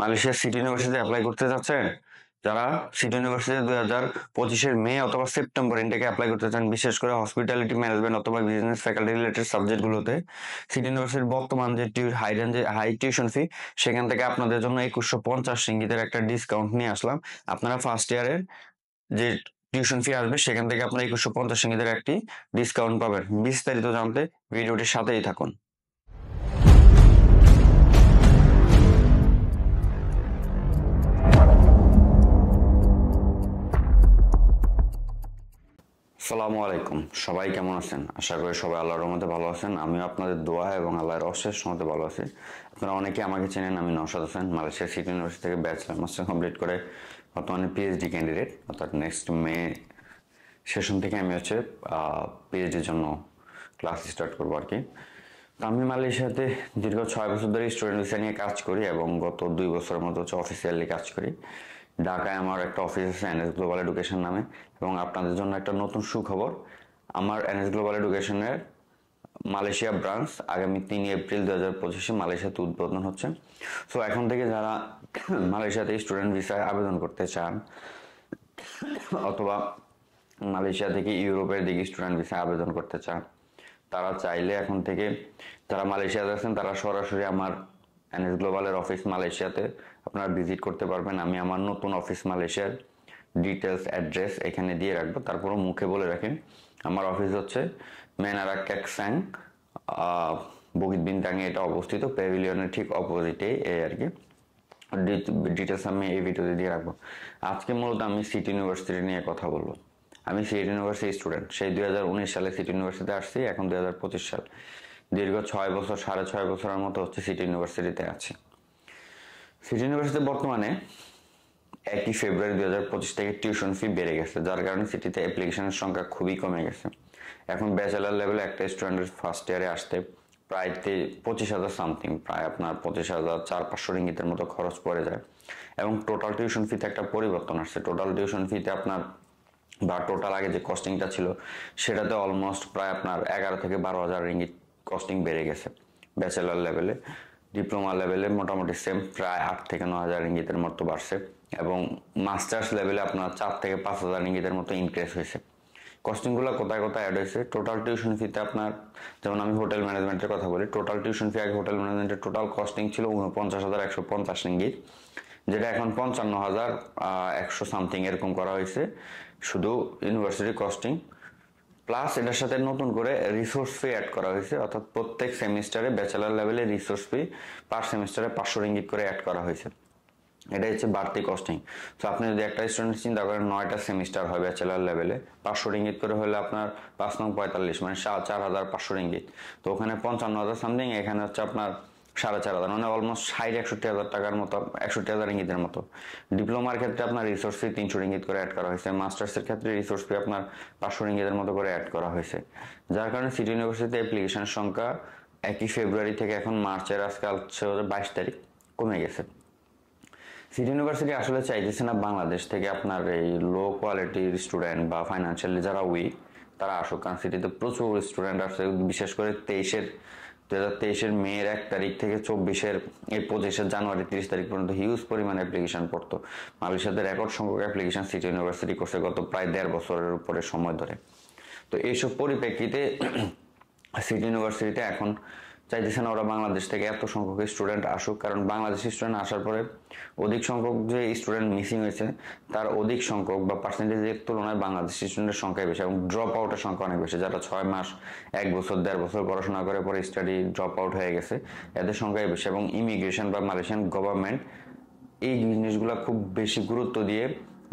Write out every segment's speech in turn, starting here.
মালয়েশিয়ার সিটি ইউনিভার্সিটিতে অ্যাপ্লাই করতে যাচ্ছেন? যারা সিটি ইউনিভার্সিটি 2025-এর মে অথবা সেপ্টেম্বর ইনটেকে অ্যাপ্লাই করতে চান, বিশেষ করে হসপিটালিটি ম্যানেজমেন্ট অথবা বিজনেস ফ্যাকাল্টি রিলেটেড সাবজেক্টগুলোতে, সিটি ইউনিভার্সিটির বর্তমান যে হাই টিউশন ফি, সেখান থেকে আপনাদের জন্য 2150 রিঙ্গিতের একটা ডিসকাউন্ট নিয়ে আসলাম। আপনারা ফার্স্ট ইয়ারের যে টিউশন ফি আসবে সেখান থেকে আপনারা 2150 রিঙ্গিতের একটি ডিসকাউন্ট পাবেন। বিস্তারিত জানতে ভিডিওটির সাথেই থাকুন। আসসালামু আলাইকুম, সবাই কেমন আছেন? আশা করি সবাই আল্লাহর রহমতে ভালো আছেন। আমিও আপনাদের দোয়া এবং আল্লাহর অশেষ রহমতে ভালো আছি। আপনারা অনেকে আমাকে চেনেন, আমি Naushad Hossain, Malaysia city university থেকে ব্যাচেলার মাস্টার কমপ্লিট করে বর্তমানে পিএইচডি ক্যান্ডিডেট, অর্থাৎ নেক্সট মে সেশন থেকে আমি পিএইচডির জন্য ক্লাস স্টার্ট করবো আর কি। তো আমি মালয়েশিয়াতে দীর্ঘ 6 বছর ধরে স্টুডেন্ট ভিসা নিয়ে কাজ করি এবং গত 2 বছরের মতো অফিসিয়ালি কাজ করি। ঢাকায় আমার একটা অফিস আছে এনএস গ্লোবাল এডুকেশন নামে, এবং আপনাদের জন্য একটা নতুন সুখবর, আমার এনএস গ্লোবাল এডুকেশনের মালয়েশিয়া ব্রাঞ্চ আগামী 3 এপ্রিল 2025-এ মালয়েশিয়াতে উদ্বোধন হচ্ছে। সো এখন থেকে যারা মালয়েশিয়াতে স্টুডেন্ট ভিসায় আবেদন করতে চান অথবা মালয়েশিয়া থেকে ইউরোপের দিকে স্টুডেন্ট ভিসায় আবেদন করতে চান, তারা চাইলে এখন থেকে, যারা মালয়েশিয়াতে আছেন তারা সরাসরি আমার এনএস গ্লোবালের অফিস মালয়েশিয়াতে আপনারা ভিজিট করতে পারবেন। আমি আমার নতুন অফিস মালয়েশিয়ার ডিটেলস অ্যাড্রেস এখানে দিয়ে রাখবো, তারপরও মুখে বলে রাখেন। আমার অফিস হচ্ছে মেনারা ক্যাকস্যাং বগিত বিনতাঙে এটা অবস্থিত, প্যাভিলিয়নের ঠিক অপোজিটে এই আর কি। ডিটেলস আমি এই ভিডিওতে দিয়ে রাখবো। আজকে মূলত আমি সিটি ইউনিভার্সিটি নিয়ে কথা বলবো। আমি সিটি ইউনিভার্সিটি স্টুডেন্ট, সেই 2019 সালে সিটি ইউনিভার্সিটিতে আসছি, এখন 2025 সাল। দীর্ঘ 6 বছর, 6.5 বছরের মতো হচ্ছে সিটি ইউনিভার্সিটিতে আছি। সিটি ইউনিভার্সিটি বর্তমানে 1 ফেব্রুয়ারি 2025 থেকে টিউশন ফি বেড়ে গেছে, যার কারণে সিটিতে অ্যাপ্লিকেশনের সংখ্যা খুবই কমে গেছে। এখন ব্যাচেলার লেভেলে একটা স্টুডেন্টের ফার্স্ট ইয়ারে আসতে প্রায় 25,000 সামথিং, প্রায় আপনার 25,400-500 রিঙ্গিতের মতো খরচ পড়ে যায়। এবং টোটাল টিউশন ফিতে একটা পরিবর্তন আসছে। টোটাল টিউশন ফিতে আপনার টোটাল আগে যে কস্টিংটা ছিল সেটাতে অলমোস্ট প্রায় আপনার 11 থেকে 12,000 রিঙ্গিত কস্টিং বেড়ে গেছে ব্যাচেলার লেভেলে। ডিপ্লোমা লেভেলে মোটামুটি সেম, প্রায় 8 থেকে 9,000 রিঙ্গিতের মতো বাড়ছে, এবং মাস্টার্স লেভেলে আপনার 4 থেকে 5,000 রিঙ্গিতের মতো ইনক্রিজ হয়েছে। কস্টিংগুলো কোথায় কোথায় অ্যাড হয়েছে? টোটাল টিউশন ফিতে আপনার, যেমন আমি হোটেল ম্যানেজমেন্টের কথা বলি, টোটাল টিউশন ফি আগে হোটেল ম্যানেজমেন্টের টোটাল কস্টিং ছিল 49,150 রিঙ্গিত, যেটা এখন 55,100 সামথিং এরকম করা হয়েছে শুধু ইউনিভার্সিটি কস্টিং। প্লাস এটার সাথে নতুন করে রিসোর্স ফি অ্যাড করা হয়েছে, অর্থাৎ প্রত্যেক সেমিস্টারে ব্যাচেলার লেভেলে রিসোর্স ফি পার সেমিস্টারে 500 রিঙ্গিত করে অ্যাড করা হয়েছে। এটাই হচ্ছে বাড়তি কস্টিং। তো আপনি যদি একটা স্টুডেন্ট চিন্তা করেন 9টা সেমিস্টার হয় ব্যাচেলার লেভেলে, 500 রিঙ্গিত করে হলে আপনার 5×9 = 45, মানে 4,500 রিঙ্গিত। তো ওখানে 55,000 সামথিং, এখানে হচ্ছে আপনার 4,500, মানে অলমোস্ট 60-61,000 টাকার মতো, 61,000 রিঙ্গিতের মতো। ডিপ্লোমার ক্ষেত্রে আপনার রিসোর্স ফি 300 রিঙ্গিত করে অ্যাড করা হয়েছে, মাস্টার্সের ক্ষেত্রে রিসোর্স ফি আপনার 500 রিঙ্গিতের মতো করে অ্যাড করা হয়েছে। যার কারণে সিটি ইউনিভার্সিটিতে অ্যাপ্লিকেশনের সংখ্যা 1 ফেব্রুয়ারি থেকে এখন মার্চের আজকাল 22 তারিখ কমে গেছে। সিটি ইউনিভার্সিটি আসলে চাইতেছে না বাংলাদেশ থেকে আপনার এই লো কোয়ালিটির স্টুডেন্ট বা ফাইন্যান্সিয়ালি যারা উইক তারা আসুক, কারণ সিটিতে প্রচুর স্টুডেন্ট আসছে। বিশেষ করে 2023-এর মের 1 তারিখ থেকে 24-এর এই 25-এর জানুয়ারি 30 তারিখ পর্যন্ত হিউজ পরিমাণে অ্যাপ্লিকেশন পড়তো। মালয়েশিয়াতে রেকর্ড সংখ্যক অ্যাপ্লিকেশন সিটি ইউনিভার্সিটি করছে গত প্রায় 1.5 বছরের উপরে সময় ধরে। তো এইসব পরিপ্রেক্ষিতে সিটি ইউনিভার্সিটিতে এখন চাইতেছে না ওরা বাংলাদেশ থেকে এত সংখ্যক স্টুডেন্ট আসুক, কারণ বাংলাদেশি স্টুডেন্ট আসার পরে অধিক সংখ্যক যে স্টুডেন্ট মিসিং হয়েছে তার অধিক সংখ্যক বা পার্সেন্টেজের তুলনায় বাংলাদেশি স্টুডেন্টের সংখ্যা বেশি, এবং ড্রপ আউটের সংখ্যা অনেক বেশি। যারা 6 মাস, 1 বছর, 1.5 বছর পড়াশোনা করে পরে স্টাডি ড্রপ আউট হয়ে গেছে, এদের সংখ্যাই বেশি। এবং ইমিগ্রেশন বা মালয়েশিয়ান গভর্নমেন্ট এই জিনিসগুলো খুব বেশি গুরুত্ব দিয়ে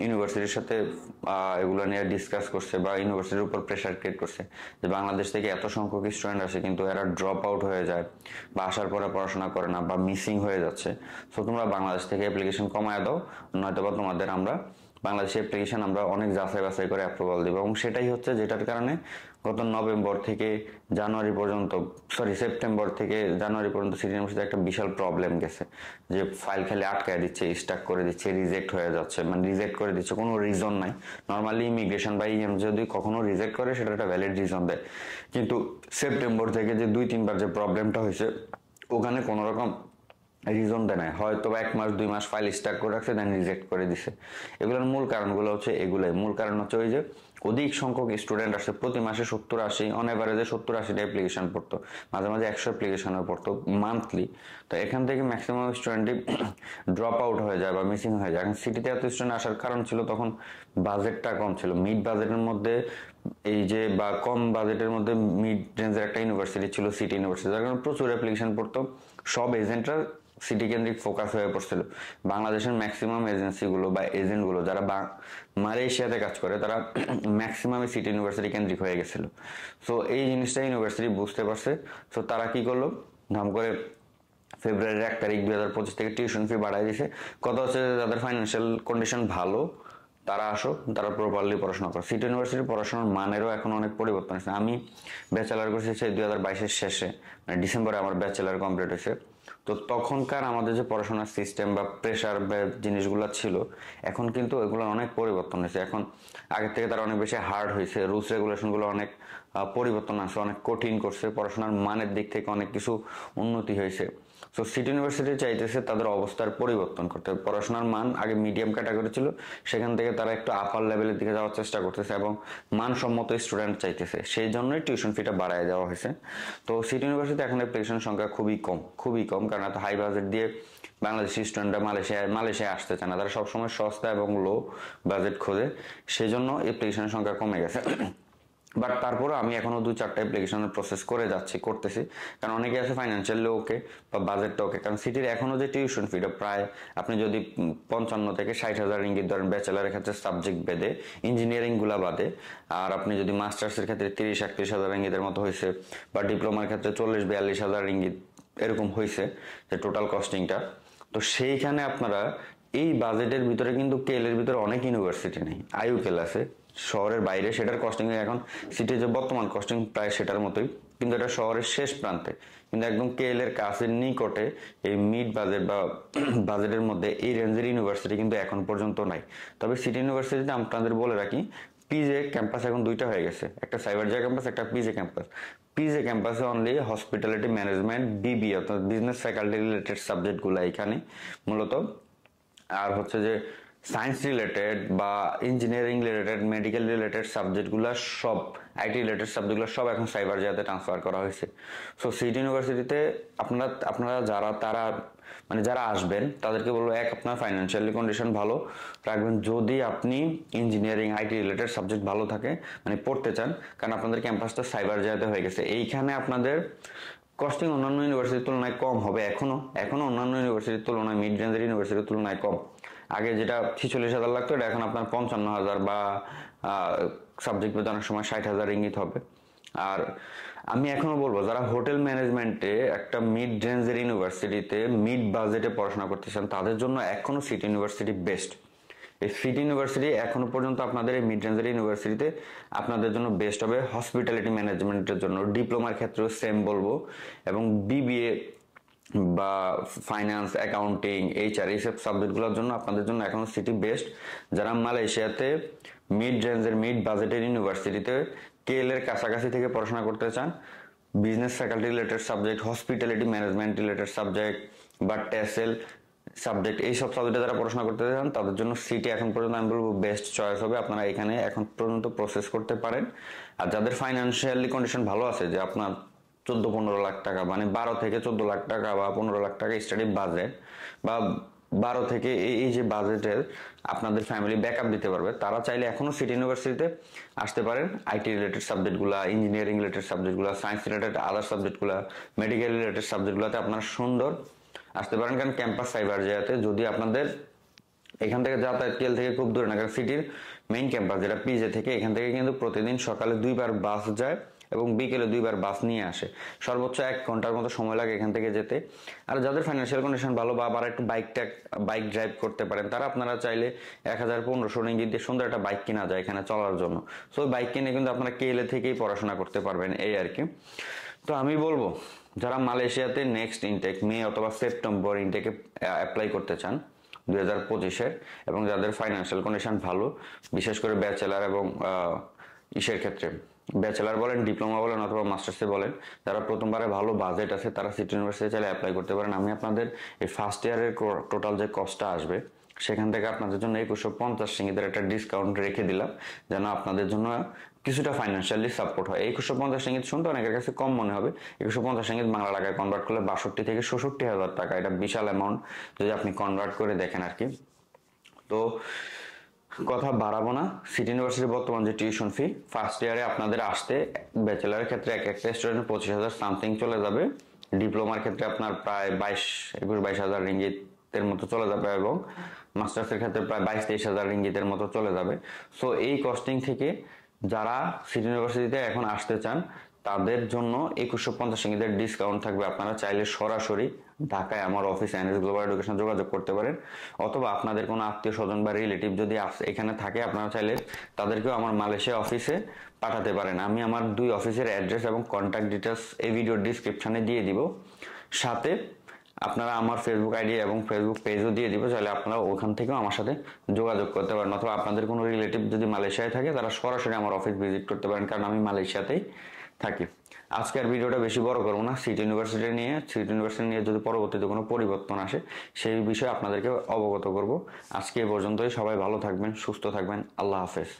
ইউনিভার্সিটির সাথে এগুলো নিয়ে ডিসকাস করছে বা ইউনিভার্সিটির উপর প্রেশার ক্রিয়েট করছে যে বাংলাদেশ থেকে এত সংখ্যক স্টুডেন্ট আসে কিন্তু এরা ড্রপ আউট হয়ে যায় বা আসার পরে পড়াশোনা করে না বা মিসিং হয়ে যাচ্ছে। সো তোমরা বাংলাদেশ থেকে অ্যাপ্লিকেশন কমায় দাও, নয়তোবা তোমাদের আমরা বাংলাদেশি অ্যাপ্লিকেশন আমরা অনেক যাচাই বাছাই করে অ্যাপ্রুভাল দেবো। এবং সেটাই হচ্ছে যেটার কারণে গত নভেম্বর থেকে জানুয়ারি পর্যন্ত, সেপ্টেম্বর থেকে জানুয়ারি পর্যন্ত সিটি ইউনিভার্সিটিতে একটা বিশাল প্রবলেম গেছে, যে ফাইল খালি আটকায় দিচ্ছে, স্টাক করে দিচ্ছে, রিজেক্ট হয়ে যাচ্ছে, মানে রিজেক্ট করে দিচ্ছে, কোনো রিজন নাই। নর্মালি ইমিগ্রেশন বা ইএম যদি কখনো রিজেক্ট করে সেটা একটা ভ্যালিড রিজন দেয়, কিন্তু সেপ্টেম্বর থেকে যে 2-3 বার যে প্রবলেমটা হয়েছে ওখানে কোনো রকম রিজন দেয় না, হয়তো 1 মাস 2 মাস ফাইল স্টাক করে রাখছে, দেন রিজেক্ট করে দিছে। এগুলোর মূল কারণগুলো হচ্ছে এগুলাই। মূল কারণ হচ্ছে ওই যে অধিক সংখ্যক স্টুডেন্ট আসছে, প্রতি মাসে 70-80, অন অ্যাভারেজে 70-80টা অ্যাপ্লিকেশন পড়তো, মাঝে মাঝে 100 অ্যাপ্লিকেশনও পড়তো মান্থলি। তো এখান থেকে ম্যাক্সিমাম স্টুডেন্টই ড্রপ আউট হয়ে যায় বা মিসিং হয়ে যায়। এখন সিটিতে এত স্টুডেন্ট আসার কারণ ছিল তখন বাজেটটা কম ছিল, মিড বাজেটের মধ্যে এই যে বা কম বাজেটের মধ্যে মিড রেঞ্জের একটা ইউনিভার্সিটি ছিল সিটি ইউনিভার্সিটি, যার কারণে প্রচুর অ্যাপ্লিকেশন পড়তো। সব এজেন্টরা সিটি কেন্দ্রিক ফোকাস হয়ে পড়ছিল। বাংলাদেশের ম্যাক্সিমাম এজেন্সিগুলো বা এজেন্টগুলো যারা মালয়েশিয়াতে কাজ করে তারা ম্যাক্সিমামই সিটি ইউনিভার্সিটি কেন্দ্রিক হয়ে গেছিল। সো এই জিনিসটা ইউনিভার্সিটি বুঝতে পারছে। সো তারা কি করলো, ধাম করে ফেব্রুয়ারির 1 তারিখ 2025 থেকে টিউশন ফি বাড়াই দিয়েছে। কথা হচ্ছে যাদের ফাইন্যান্সিয়াল কন্ডিশন ভালো তারা আসো, তারা প্রপারলি পড়াশোনা করো। সিটি ইউনিভার্সিটির পড়াশোনার মানেরও এখন অনেক পরিবর্তন হয়েছে। আমি ব্যাচেলার করছি সেই 2022-এর শেষে, মানে ডিসেম্বরে আমার ব্যাচেলার কমপ্লিট হয়েছে। তো তখনকার আমাদের যে পড়াশোনার সিস্টেম বা প্রেশার বা জিনিসগুলো ছিল, এখন কিন্তু এগুলো অনেক পরিবর্তন হয়েছে। এখন আগের থেকে তারা অনেক বেশি হার্ড হয়েছে, রুলস রেগুলেশনগুলো অনেক পরিবর্তন আছে, অনেক কঠিন করছে, পড়াশোনার মানের দিক থেকে অনেক কিছু উন্নতি হয়েছে। সো সিটি ইউনিভার্সিটি চাইতেছে তাদের অবস্থার পরিবর্তন করতে। পড়াশোনার মান আগে মিডিয়াম ক্যাটাগরি ছিল, সেখান থেকে তারা একটু আপার লেভেলের দিকে যাওয়ার চেষ্টা করতেছে এবং মানসম্মত স্টুডেন্ট চাইতেছে, সেই জন্যই টিউশন ফিটা বাড়ায় দেওয়া হয়েছে। তো সিটি ইউনিভার্সিটি এখন অ্যাপ্লিকেশন সংখ্যা খুবই কম, কারণ এত হাই বাজেট দিয়ে বাংলাদেশি স্টুডেন্টরা মালয়েশিয়ায় আসতে চায় না, তারা সবসময় সস্তা এবং লো বাজেট খোঁজে, সেই জন্য অ্যাপ্লিকেশনের সংখ্যা কমে গেছে। বাট তারপরে আমি এখনো 2-4টা অ্যাপ্লিকেশনের প্রসেস করতেছি, কারণ অনেকে আছে ফাইন্যান্সিয়ালি ওকে বা বাজেটটা ওকে। কারণ সিটির এখনো যে টিউশন ফিটা প্রায় আপনি যদি 55 থেকে 60,000 রিঙ্গিত ধরেন ব্যাচেলারের ক্ষেত্রে সাবজেক্ট বেদে, ইঞ্জিনিয়ারিং গুলা বাদে, আর আপনি যদি মাস্টার্সের ক্ষেত্রে 30-31,000 রিঙ্গিতের মতো হয়েছে, বা ডিপ্লোমার ক্ষেত্রে 40-42,000 রিঙ্গিত এরকম হয়েছে যে টোটাল কস্টিংটা। তো সেইখানে আপনারা এই বাজেটের ভিতরে কিন্তু কেলের ভিতরে অনেক ইউনিভার্সিটি নেই, আইইউকেল আছে শহরের বাইরে, সেটার কস্টিং এখন সিটির যে বর্তমান কস্টিং প্রায় সেটার মতোই, কিন্তু এটা শহরের শেষ প্রান্তে, কিন্তু একদম কেএলের কাছের নিকটে এই মিড বাজেট বা বাজেটের মধ্যে এই রেঞ্জের ইউনিভার্সিটি কিন্তু এখন পর্যন্ত নাই। তবে সিটি ইউনিভার্সিটিতে আপনাদের বলে রাখি, পিজে ক্যাম্পাস এখন 2টা হয়ে গেছে, একটা সাইবার জে ক্যাম্পাস, একটা পিজে ক্যাম্পাস। পিজে ক্যাম্পাসে অনলি হসপিটালিটি ম্যানেজমেন্ট, বিবি অর্থাৎ বিজনেস ফ্যাকাল্টি রিলেটেড সাবজেক্টগুলো এখানে মূলত, আর হচ্ছে যে সায়েন্স রিলেটেড বা ইঞ্জিনিয়ারিং রিলেটেড, মেডিকেল রিলেটেড সাবজেক্টগুলো সব, আইটি রিলেটেড সাবজেক্টগুলো সব এখন সাইবার জেতে ট্রান্সফার করা হয়েছে। সো সিটি ইউনিভার্সিটিতে আপনারা যারা আসবেন তাদেরকে বলবো, আপনার ফাইন্যান্সিয়ালি কন্ডিশন ভালো রাখবেন যদি আপনি ইঞ্জিনিয়ারিং আইটি রিলেটেড সাবজেক্ট ভালো থাকে মানে পড়তে চান, কারণ আপনাদের ক্যাম্পাসটা সাইবার জেতে হয়ে গেছে। এইখানে আপনাদের কস্টিং অন্যান্য ইউনিভার্সিটির তুলনায় কম হবে, এখনো অন্যান্য ইউনিভার্সিটির তুলনায়, মিড রেঞ্জের ইউনিভার্সিটির তুলনায় কম। আগে যেটা 46,000 লাগতো এটা এখন আপনার 55,000 বা সাবজেক্ট পেতে অনেক সময় 60,000 ইঙ্গিত হবে। আর আমি এখনো বলবো, যারা হোটেল ম্যানেজমেন্টে একটা মিড রেঞ্জের ইউনিভার্সিটিতে মিড বাজেটে পড়াশোনা করতে চান তাদের জন্য এখনো সিটি ইউনিভার্সিটি বেস্ট। এই সিটি ইউনিভার্সিটি এখনো পর্যন্ত আপনাদের এই মিড রেঞ্জের ইউনিভার্সিটিতে আপনাদের জন্য বেস্ট হবে। হসপিটালিটি ম্যানেজমেন্টের জন্য ডিপ্লোমার ক্ষেত্রেও সেম বলবো, এবং বিবিএ বা ফাইন্যান্স, অ্যাকাউন্টিং, এইচআর এইসব সাবজেক্টগুলোর জন্য আপনাদের জন্য এখনো সিটি বেস্ট। যারা মালয়েশিয়াতে মিড রেঞ্জের মিড বাজেটের ইউনিভার্সিটিতে কেএল এর কাছাকাছি থেকে পড়াশোনা করতে চান, business faculty related subject, hospitality management related subject বা টেসেল সাবজেক্ট, এইসব সাবজেক্টে যারা পড়াশোনা করতে চান তাদের জন্য সিটি এখন পর্যন্ত আমি বলবো বেস্ট চয়েস হবে। আপনারা এখানে এখন পর্যন্ত প্রসেস করতে পারেন। আর যাদের ফাইন্যান্সিয়ালি কন্ডিশন ভালো আছে, যে আপনার 14-15 লাখ টাকা, মানে 12 থেকে 14 লাখ টাকা বা 15 লাখ টাকা স্টাডি বাজেট, বা 12 থেকে এই যে বাজেটের আপনাদের ফ্যামিলি ব্যাকআপ দিতে পারবে, তারা চাইলে এখনো সিটি ইউনিভার্সিটিতে আসতে পারেন। আইটি রিলেটেড সাবজেক্টগুলো, ইঞ্জিনিয়ারিং রিলেটেড সাবজেক্টগুলো, সায়েন্স রিলেটেড আদার সাবজেক্টগুলো, মেডিকেল রিলেটেড সাবজেক্টগুলোতে আপনারা সুন্দর আসতে পারেন। কারণ ক্যাম্পাস সাইবার জেয়াতে যদি আপনাদের এখান থেকে যাতায়াত কেল থেকে খুব দূরে না, কারণ সিটির মেইন ক্যাম্পাস যেটা পিজে থেকে, এখান থেকে কিন্তু প্রতিদিন সকালে 2বার বাস যায় এবং বিকেলে 2বার বাস নিয়ে আসে, সর্বোচ্চ 1 ঘন্টার মতো সময় লাগে এখান থেকে যেতে। আর যাদের ফাইন্যান্সিয়াল কন্ডিশন ভালো বা আবার একটু বাইক ড্রাইভ করতে পারেন, তারা আপনারা চাইলে 1,000-1,500 রিঙ্গিত দিয়ে সুন্দর একটা বাইক কেনা যায় এখানে চলার জন্য। সো ওই বাইক কিনে কিন্তু আপনারা কেএলএ থেকেই পড়াশোনা করতে পারবেন, এই আর কি। তো আমি বলবো, যারা মালয়েশিয়াতে নেক্সট ইনটেক মে অথবা সেপ্টেম্বর ইনটেকে অ্যাপ্লাই করতে চান 2025-এর, এবং যাদের ফাইন্যান্সিয়াল কন্ডিশন ভালো, বিশেষ করে ব্যাচেলার এবং ইসের ক্ষেত্রে ব্যাচেলার বলেন, ডিপ্লোমা বলেন অথবা মাস্টার্সে বলেন, যারা প্রথমবারে ভালো বাজেট আছে তারা সিটি ইউনিভার্সিটি চাইলে অ্যাপ্লাই করতে পারেন। আমি আপনাদের এই ফার্স্ট ইয়ারের টোটাল যে কস্টটা আসবে সেখান থেকে আপনাদের জন্য 2150 রিঙ্গিতের একটা ডিসকাউন্ট রেখে দিলাম, যেন আপনাদের জন্য কিছুটা ফাইন্যান্সিয়ালি সাপোর্ট হয়। 2150 রিঙ্গিত শুনতে অনেকের কাছে কম মনে হবে। 2150 রিঙ্গিত বাংলা টাকায় কনভার্ট করলে 62 থেকে 66 হাজার টাকা, এটা বিশাল অ্যামাউন্ট যদি আপনি কনভার্ট করে দেখেন আর কি। তো কথা বাড়াবো না, সিটি ইউনিভার্সিটির বর্তমান যে টিউশন ফি ফার্স্ট ইয়ারে আপনাদের আসতে ব্যাচেলারের ক্ষেত্রে এক একটা স্টুডেন্ট 25,000 সামথিং চলে যাবে, ডিপ্লোমার ক্ষেত্রে আপনার প্রায় 22,000 রিঙ্গিতের মতো চলে যাবে, এবং মাস্টার্সের ক্ষেত্রে প্রায় 22-23,000 রিঙ্গিতের মতো চলে যাবে। সো এই কস্টিং থেকে যারা সিটি ইউনিভার্সিটিতে এখন আসতে চান তাদের জন্য 2150 রিঙ্গিতের ডিসকাউন্ট থাকবে। আপনারা চাইলে সরাসরি ঢাকায় আমার অফিস এনএস গ্লোবাল এডুকেশন যোগাযোগ করতে পারেন, অথবা আপনাদের কোনো আত্মীয় স্বজন বা রিলেটিভ যদি এখানে থাকে আপনারা চাইলে তাদেরকেও আমার মালয়েশিয়া অফিসে পাঠাতে পারেন। আমি আমার 2 অফিসের অ্যাড্রেস এবং কন্ট্যাক্ট ডিটেলস এই ভিডিওর ডিসক্রিপশনে দিয়ে দিব, সাথে আপনারা আমার ফেসবুক আইডি এবং ফেসবুক পেজও দিয়ে দিব, চাইলে আপনারা ওখান থেকেও আমার সাথে যোগাযোগ করতে পারেন, অথবা আপনাদের কোনো রিলেটিভ যদি মালয়েশিয়ায় থাকে তারা সরাসরি আমার অফিস ভিজিট করতে পারেন, কারণ আমি মালয়েশিয়াতেই থাকি। আজকের ভিডিওটা বেশি বড় করবো না, সিটি ইউনিভার্সিটি নিয়ে যদি পরবর্তীতে কোনো পরিবর্তন আসে সেই বিষয়ে আপনাদেরকে অবগত করব। আজকে এ পর্যন্তই, সবাই ভালো থাকবেন, সুস্থ থাকবেন, আল্লাহ হাফেজ।